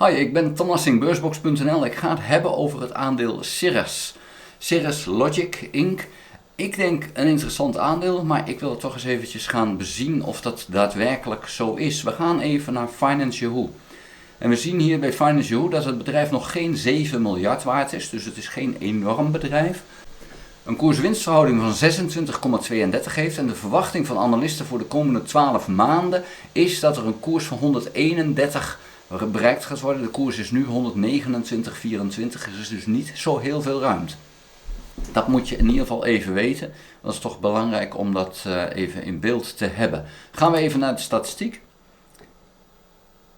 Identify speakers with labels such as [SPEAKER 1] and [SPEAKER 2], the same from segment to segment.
[SPEAKER 1] Hi, ik ben Tom Lassing, beursbox.nl. Ik ga het hebben over het aandeel Cirrus. Cirrus Logic Inc. Ik denk een interessant aandeel, maar ik wil het toch eens eventjes gaan bezien of dat daadwerkelijk zo is. We gaan even naar Finance Yahoo. En we zien hier bij Finance Yahoo dat het bedrijf nog geen 7 miljard waard is, dus het is geen enorm bedrijf. Een koers-winstverhouding van 26,32 heeft en de verwachting van analisten voor de komende 12 maanden is dat er een koers van 131 bereikt gaat worden. De koers is nu 129,24, is dus niet zo heel veel ruimte. Dat moet je in ieder geval even weten. Dat is toch belangrijk om dat even in beeld te hebben. Gaan we even naar de statistiek.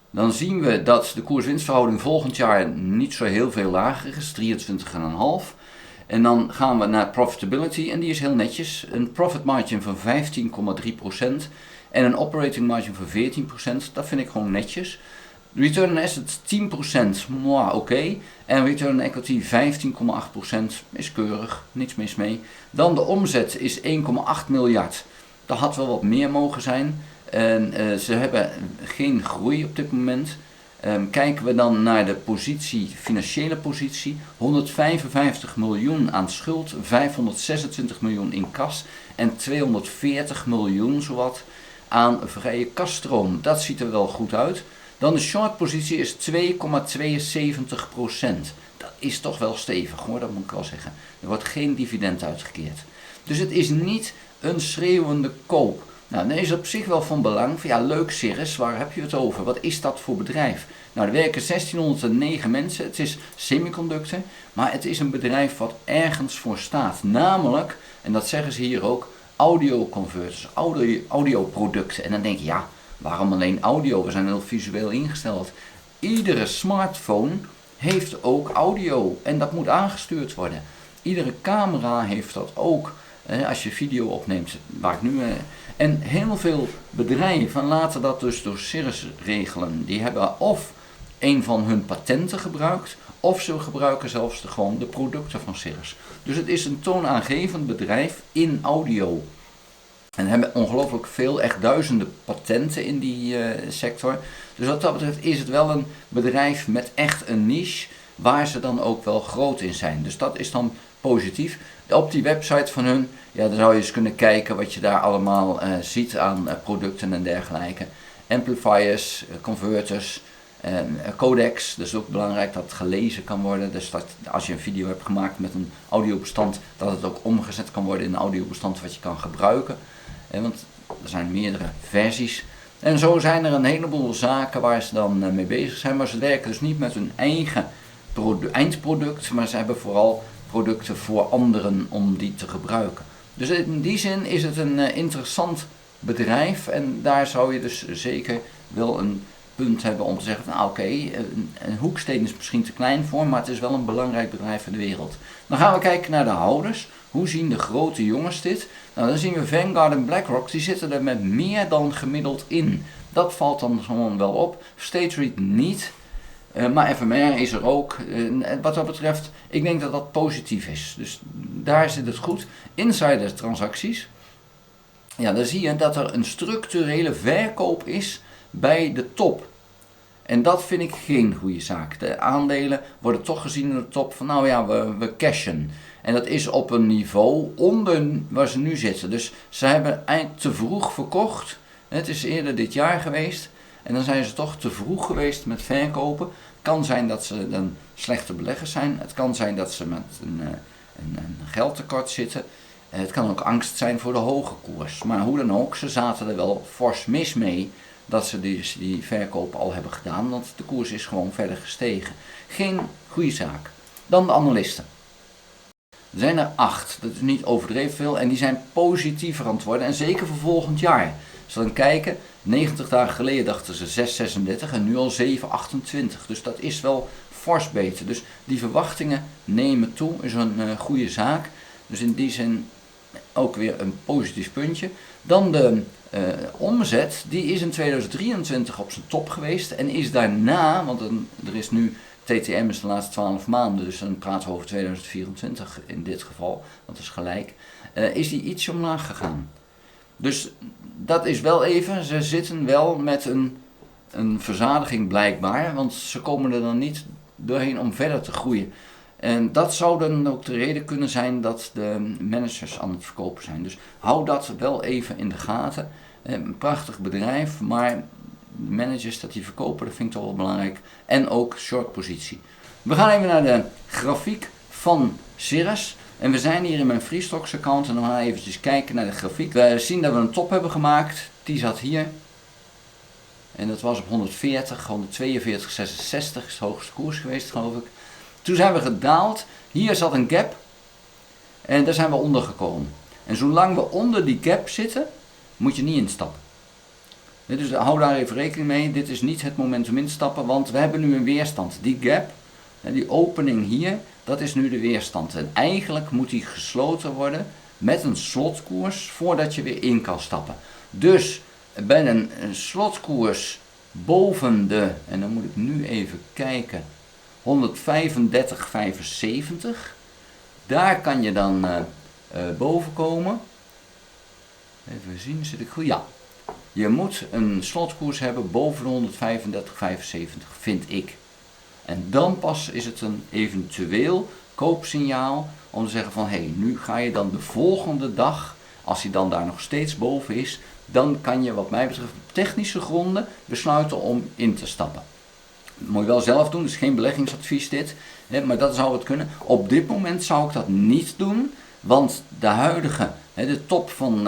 [SPEAKER 1] Dan zien we dat de koers-winstverhouding volgend jaar niet zo heel veel lager is, 23,5. En dan gaan we naar profitability en die is heel netjes. Een profit margin van 15,3% en een operating margin van 14%. Dat vind ik gewoon netjes. Return on assets 10%, oké. En return on equity 15,8% is keurig, niks mis mee. Dan de omzet is 1,8 miljard. Dat had wel wat meer mogen zijn. En ze hebben geen groei op dit moment. Kijken we dan naar de financiële positie, 155 miljoen aan schuld, 526 miljoen in kas en 240 miljoen zowat aan vrije kasstroom. Dat ziet er wel goed uit. Dan de short positie is 2,72%. Dat is toch wel stevig hoor, dat moet ik wel zeggen. Er wordt geen dividend uitgekeerd. Dus het is niet een schreeuwende koop. Nou, dan is het op zich wel van belang. Van, ja, leuk Cirrus, waar heb je het over? Wat is dat voor bedrijf? Nou, er werken 1609 mensen. Het is semiconductor, maar het is een bedrijf wat ergens voor staat. Namelijk, en dat zeggen ze hier ook, audioconverters, audioproducten. En dan denk je, ja, waarom alleen audio? We zijn heel visueel ingesteld. Iedere smartphone heeft ook audio en dat moet aangestuurd worden. Iedere camera heeft dat ook. Als je video opneemt, waar ik nu... En heel veel bedrijven laten dat dus door Cirrus regelen. Die hebben of een van hun patenten gebruikt, of ze gebruiken zelfs gewoon de producten van Cirrus. Dus het is een toonaangevend bedrijf in audio. En hebben ongelooflijk veel, echt duizenden patenten in die sector. Dus wat dat betreft is het wel een bedrijf met echt een niche, waar ze dan ook wel groot in zijn. Dus dat is dan positief. Op die website van hun, ja, dan zou je eens kunnen kijken wat je daar allemaal ziet aan producten en dergelijke. Amplifiers, converters, codecs, dat is ook belangrijk dat het gelezen kan worden. Dus dat als je een video hebt gemaakt met een audiobestand, dat het ook omgezet kan worden in een audiobestand wat je kan gebruiken. Want er zijn meerdere versies. En zo zijn er een heleboel zaken waar ze dan mee bezig zijn. Maar ze werken dus niet met hun eigen eindproduct, maar ze hebben vooral producten voor anderen om die te gebruiken. Dus in die zin is het een interessant bedrijf en daar zou je dus zeker wel een punt hebben om te zeggen, nou oké, een hoeksteen is misschien te klein voor, maar het is wel een belangrijk bedrijf in de wereld. Dan gaan we kijken naar de houders. Hoe zien de grote jongens dit? Nou, dan zien we Vanguard en BlackRock, die zitten er met meer dan gemiddeld in. Dat valt dan gewoon wel op. State Street niet. Maar FMR is er ook. Wat dat betreft, ik denk dat dat positief is. Dus daar zit het goed. Insider transacties. Ja, dan zie je dat er een structurele verkoop is bij de top. En dat vind ik geen goede zaak. De aandelen worden toch gezien in de top van, nou ja, we cashen. En dat is op een niveau onder waar ze nu zitten. Dus ze hebben eigenlijk te vroeg verkocht. Het is eerder dit jaar geweest. En dan zijn ze toch te vroeg geweest met verkopen. Het kan zijn dat ze dan slechte beleggers zijn. Het kan zijn dat ze met een geldtekort zitten. Het kan ook angst zijn voor de hoge koers. Maar hoe dan ook, ze zaten er wel fors mis mee dat ze die verkopen al hebben gedaan. Want de koers is gewoon verder gestegen. Geen goede zaak. Dan de analisten. Er zijn er 8, dat is niet overdreven veel. En die zijn positiever aan het worden. En zeker voor volgend jaar. Als we dan kijken, 90 dagen geleden dachten ze 6,36 en nu al 7,28. Dus dat is wel fors beter. Dus die verwachtingen nemen toe, is een goede zaak. Dus in die zin ook weer een positief puntje. Dan de omzet, die is in 2023 op zijn top geweest en is daarna, want er is nu, TTM is de laatste 12 maanden, dus dan praten we over 2024 in dit geval, want dat is gelijk, is die ietsje omlaag gegaan. Dus dat is wel even, ze zitten wel met een een verzadiging blijkbaar, want ze komen er dan niet doorheen om verder te groeien. En dat zou dan ook de reden kunnen zijn dat de managers aan het verkopen zijn. Dus hou dat wel even in de gaten. Een prachtig bedrijf, maar de managers dat die verkopen, dat vind ik toch wel belangrijk. En ook short positie. We gaan even naar de grafiek van Cirrus. En we zijn hier in mijn Freestocks account en dan gaan we eventjes kijken naar de grafiek. We zien dat we een top hebben gemaakt. Die zat hier. En dat was op 140, 142, 66 is de hoogste koers geweest geloof ik. Toen zijn we gedaald. Hier zat een gap. En daar zijn we onder gekomen. En zolang we onder die gap zitten, moet je niet instappen. Dus hou daar even rekening mee. Dit is niet het moment om instappen, want we hebben nu een weerstand. Die gap, die opening hier, dat is nu de weerstand. En eigenlijk moet die gesloten worden met een slotkoers voordat je weer in kan stappen. Dus bij een slotkoers boven de, en dan moet ik nu even kijken, 135,75. Daar kan je dan boven komen. Even zien, zit ik goed? Ja. Je moet een slotkoers hebben boven de 135,75, vind ik. En dan pas is het een eventueel koopsignaal om te zeggen van hé, nu ga je dan de volgende dag, als hij dan daar nog steeds boven is, dan kan je wat mij betreft op technische gronden besluiten om in te stappen. Dat moet je wel zelf doen, dus geen beleggingsadvies dit, maar dat zou het kunnen. Op dit moment zou ik dat niet doen, want de huidige, de top van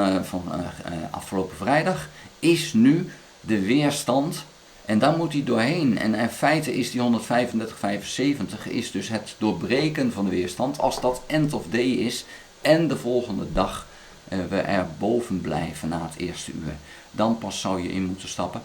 [SPEAKER 1] afgelopen vrijdag is nu de weerstand en daar moet hij doorheen. En in feite is die 135,75 is dus het doorbreken van de weerstand als dat end of day is en de volgende dag we er boven blijven na het eerste uur. Dan pas zou je in moeten stappen.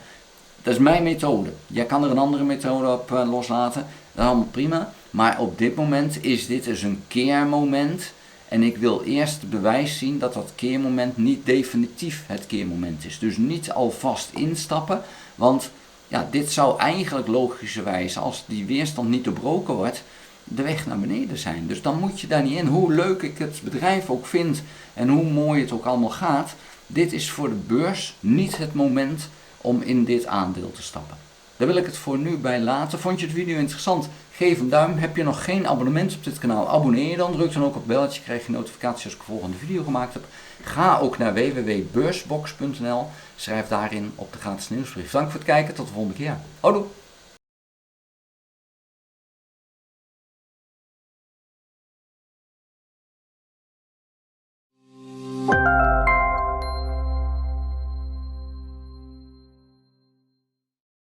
[SPEAKER 1] Dat is mijn methode. Jij kan er een andere methode op loslaten. Dat is allemaal prima. Maar op dit moment is dit dus een keermoment. En ik wil eerst bewijs zien dat dat keermoment niet definitief het keermoment is. Dus niet alvast instappen. Want ja, dit zou eigenlijk logischerwijs, als die weerstand niet doorbroken wordt, de weg naar beneden zijn. Dus dan moet je daar niet in. Hoe leuk ik het bedrijf ook vind en hoe mooi het ook allemaal gaat. Dit is voor de beurs niet het moment om in dit aandeel te stappen. Daar wil ik het voor nu bij laten. Vond je het video interessant? Geef een duim. Heb je nog geen abonnement op dit kanaal? Abonneer je dan. Druk dan ook op het belletje. Krijg je notificaties als ik een volgende video gemaakt heb. Ga ook naar www.beursbox.nl. Schrijf daarin op de gratis nieuwsbrief. Dank voor het kijken. Tot de volgende keer. Houdoe!